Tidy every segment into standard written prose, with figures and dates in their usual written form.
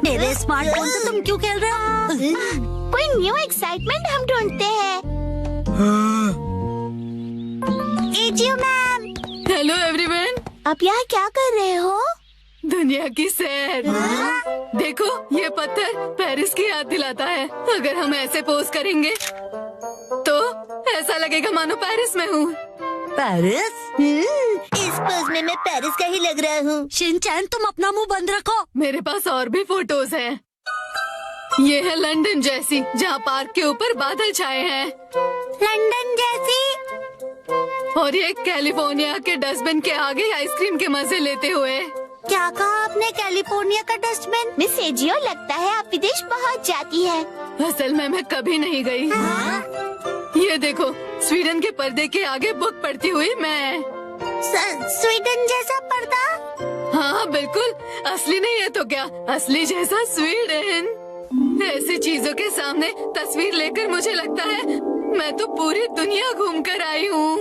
मेरे स्मार्टफोन से तुम क्यों खेल रहे हो? कोई न्यू एक्साइटमेंट हम ढूंढते हैं। AJIO ma'am, hello everyone. आप यहाँ क्या कर रहे हो? दुनिया की सैर। देखो, ये पत्थर पेरिस की याद दिलाता है। अगर हम ऐसे पोज करेंगे तो ऐसा लगेगा मानो पेरिस में हूँ। पेरिस? इस पोज में मैं पेरिस का ही लग रहा हूँ। शिनचैन, तुम अपना मुंह बंद रखो। मेरे पास और भी फोटोज हैं। ये है लंदन जैसी, जहाँ पार्क के ऊपर बादल छाए हैं। लंदन जैसी? और ये कैलिफोर्निया के डस्टबिन के आगे आइसक्रीम के मजे लेते हुए। क्या कहा आपने? कैलिफोर्निया का डस्टबिन? मिस एजियो, लगता है आप विदेश पहुँच जाती है। असल में मैं कभी नहीं गई। ये देखो, स्वीडन के पर्दे के आगे बुक पढ़ती हुई मैं। स्वीडन जैसा पर्दा? हाँ बिल्कुल, असली नहीं है तो क्या, असली जैसा स्वीडन। ऐसी चीजों के सामने तस्वीर लेकर मुझे लगता है मैं तो पूरी दुनिया घूम कर आई हूँ।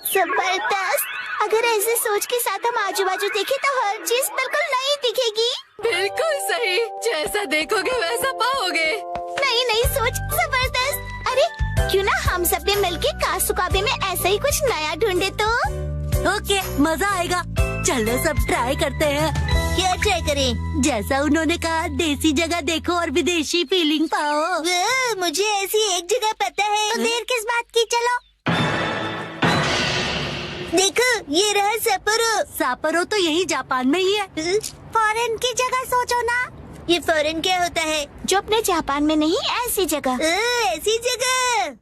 जबरदस्त। अगर ऐसे सोच के साथ हम आजू बाजू देखें तो हर चीज बिल्कुल नई दिखेगी। बिल्कुल सही, जैसा देखोगे वैसा पाओगे। नई नई सोच, जबरदस्त। अरे क्यों ना हम सब ने मिलके कासुकाबे में ऐसा ही कुछ नया ढूंढे तो? ओके, मजा आएगा। चलो सब ट्राई करते हैं। क्या ट्राई करें? जैसा उन्होंने कहा, देसी जगह देखो और विदेशी फीलिंग पाओ। मुझे ऐसी एक जगह पता है। तो देर किस बात की, चलो। देखो, ये रहा सपोरो। सापरो तो यही जापान में ही है। फॉरेन की जगह सोचो ना। ये फॉरेन क्या होता है? जो अपने जापान में नहीं, ऐसी जगह। ऐसी जगह।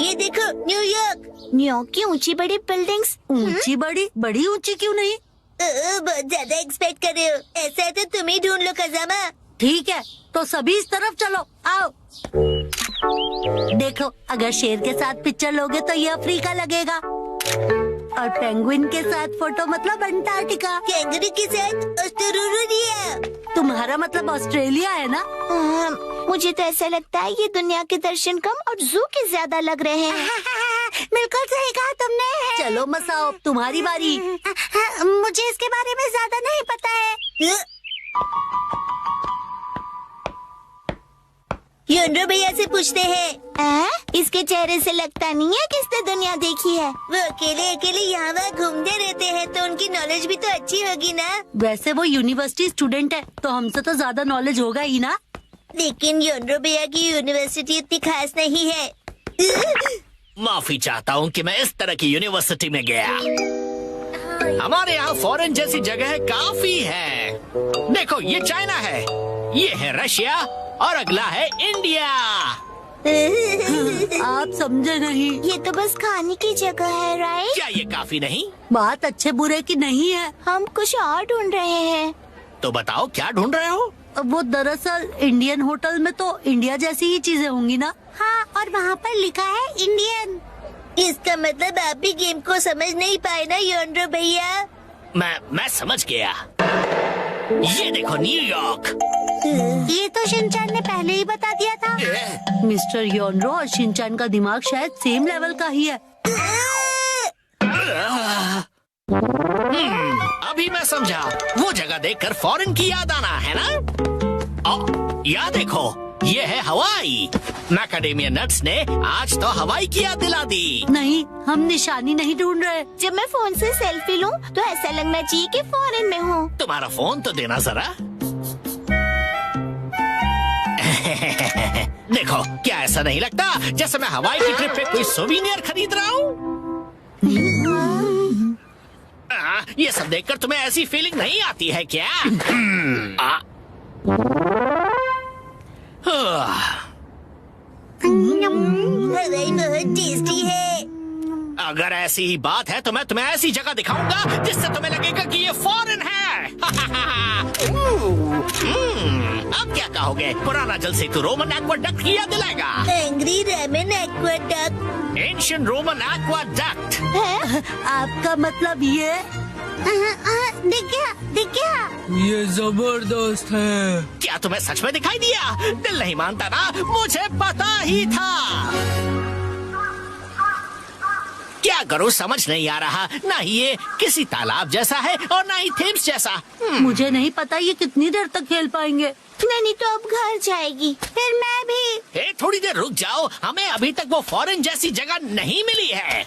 ये देखो, न्यूयॉर्क। न्यूयॉर्क की ऊंची बड़ी बिल्डिंग्स। ऊंची बड़ी? बड़ी ऊंची क्यों नहीं? बहुत ज्यादा एक्सपेक्ट कर रहे हो। ऐसा है तो तुम ही ढूंढ लो खजामा। ठीक है, तो सभी इस तरफ चलो, आओ। देखो, अगर शेर के साथ पिक्चर लोगे तो ये अफ्रीका लगेगा, और पेंगुइन के साथ फोटो मतलब अंटार्कटिका। कैंगरू के साथ ऑस्ट्रेलिया। तुम्हारा मतलब ऑस्ट्रेलिया है ना? मुझे तो ऐसा लगता है ये दुनिया के दर्शन कम और जू के ज्यादा लग रहे हैं। बिल्कुल सही कहा तुमने। चलो मसाओ, तुम्हारी बारी। मुझे इसके बारे में ज्यादा नहीं पता है। योनरो भैया से पूछते हैं। इसके चेहरे से लगता नहीं है कि इसने दुनिया देखी है। वो अकेले अकेले यहाँ वहाँ घूमते रहते हैं, तो उनकी नॉलेज भी तो अच्छी होगी ना। वैसे वो यूनिवर्सिटी स्टूडेंट है, तो हमसे तो ज्यादा नॉलेज होगा ही ना। लेकिन योनरो भैया की यूनिवर्सिटी इतनी खास नहीं है। माफी चाहता हूँ कि मैं इस तरह की यूनिवर्सिटी में गया। हमारे यहाँ फॉरेन जैसी जगह काफी है। देखो, ये चाइना है, ये है रशिया, और अगला है इंडिया। आप समझे नहीं। ये तो बस खाने की जगह है, राइट? क्या ये काफी नहीं? बात अच्छे बुरे की नहीं है। हम कुछ और ढूंढ रहे हैं। तो बताओ क्या ढूंढ रहे हो? वो दरअसल इंडियन होटल में तो इंडिया जैसी ही चीजें होंगी ना। हाँ, और वहाँ पर लिखा है इंडियन। इसका मतलब आप भी गेम को समझ नहीं पाए ना योनरो भैया? मैं समझ गया। ये देखो, न्यूयॉर्क। ये तो शिनचैन ने पहले ही बता दिया था। मिस्टर योनरो और शिनचैन का दिमाग शायद सेम लेवल का ही है। अभी मैं समझा। वो जगह देखकर फॉरेन की याद आना है ना। या देखो, ये है हवाई। मैकाडेमिया नट्स ने आज तो हवाई की याद दिला दी। नहीं, हम निशानी नहीं ढूंढ रहे। जब मैं फोन से सेल्फी लूं तो ऐसा लगना चाहिए कि फॉरेन में हूँ। तुम्हारा फोन तो देना जरा। देखो, क्या ऐसा नहीं लगता जैसे मैं हवाई की ट्रिप पे कोई सोवीनियर खरीद रहा हूँ? ये सब देखकर तुम्हें ऐसी फीलिंग नहीं आती है क्या? हवाई बहुत टेस्टी है। अगर ऐसी ही बात है तो मैं तुम्हें ऐसी जगह दिखाऊंगा जिससे तुम्हें लगेगा कि ये फॉरेन है। अब क्या कहोगे? पुराना जल सेतु रोमन एक्वाडक्ट की याद दिलाएगा। Angry ramen aqueduct. Ancient Roman aqueduct. आपका मतलब ये? दिख गया। ये जबरदस्त है। क्या तुम्हें सच में दिखाई दिया? दिल नहीं मानता ना, मुझे पता ही था। क्या करूं समझ नहीं आ रहा। ना ही ये किसी तालाब जैसा है और ना ही थेम्स जैसा। मुझे नहीं पता ये कितनी देर तक खेल पाएंगे। नैनी तो अब घर जाएगी, फिर मैं भी। ए, थोड़ी देर रुक जाओ, हमें अभी तक वो फॉरेन जैसी जगह नहीं मिली है।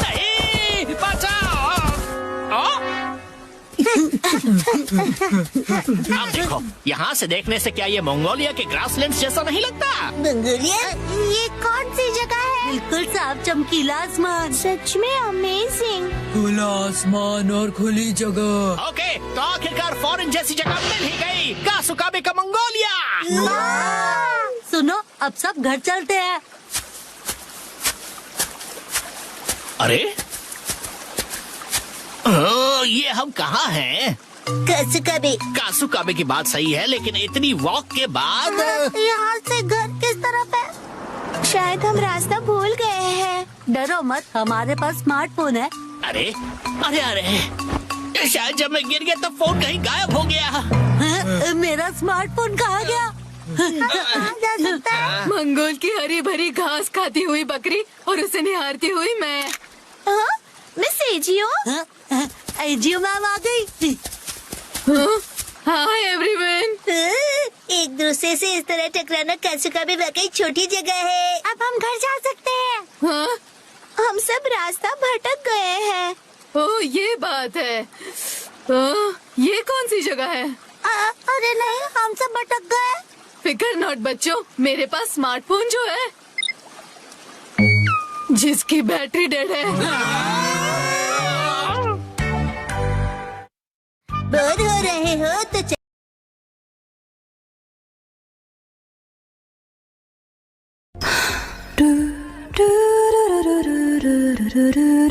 नहीं, बचाओ। अब देखो, यहाँ से देखने से क्या ये मंगोलिया के ग्रासलैंड जैसा नहीं लगता? मंगोलिया? ये कौन सी जगह है? बिल्कुल साफ चमकीला आसमान। सच में अमेजिंग। खुला आसमान और खुली जगह। ओके, तो आखिरकार फॉरेन जैसी जगह मिल ही गई। कासुकाबे का मंगोलिया। सुनो, अब सब घर चलते हैं। अरे ये हम कहाँ हैं? कासुकाबे। कासुकाबे की बात सही है, लेकिन इतनी वॉक के बाद यहाँ से घर किस तरफ है? शायद हम रास्ता भूल गए हैं। डरो मत, हमारे पास स्मार्टफोन है। अरे अरे अरे, शायद जब मैं गिर गया तब फोन कहीं गायब हो गया। हाँ, मेरा स्मार्टफोन कहाँ गया? जा सकता है? मंगोल की हरी भरी घास खाती हुई बकरी और उसे निहारती हुई मैं। Miss AJIO. एजियो मैम आ गई। Hi everyone. एक दूसरे से इस तरह टकराना कासुकाबे वाकई छोटी जगह है। अब हम घर जा सकते हैं। हाँ? हम सब रास्ता भटक गए हैं। ओह, ये बात है। ये कौन सी जगह है? अरे नहीं, हम सब भटक गए। फिकर नॉट बच्चों, मेरे पास स्मार्टफोन जो है जिसकी बैटरी डेड है। बोर हो रहे हो तो do do do do do do do do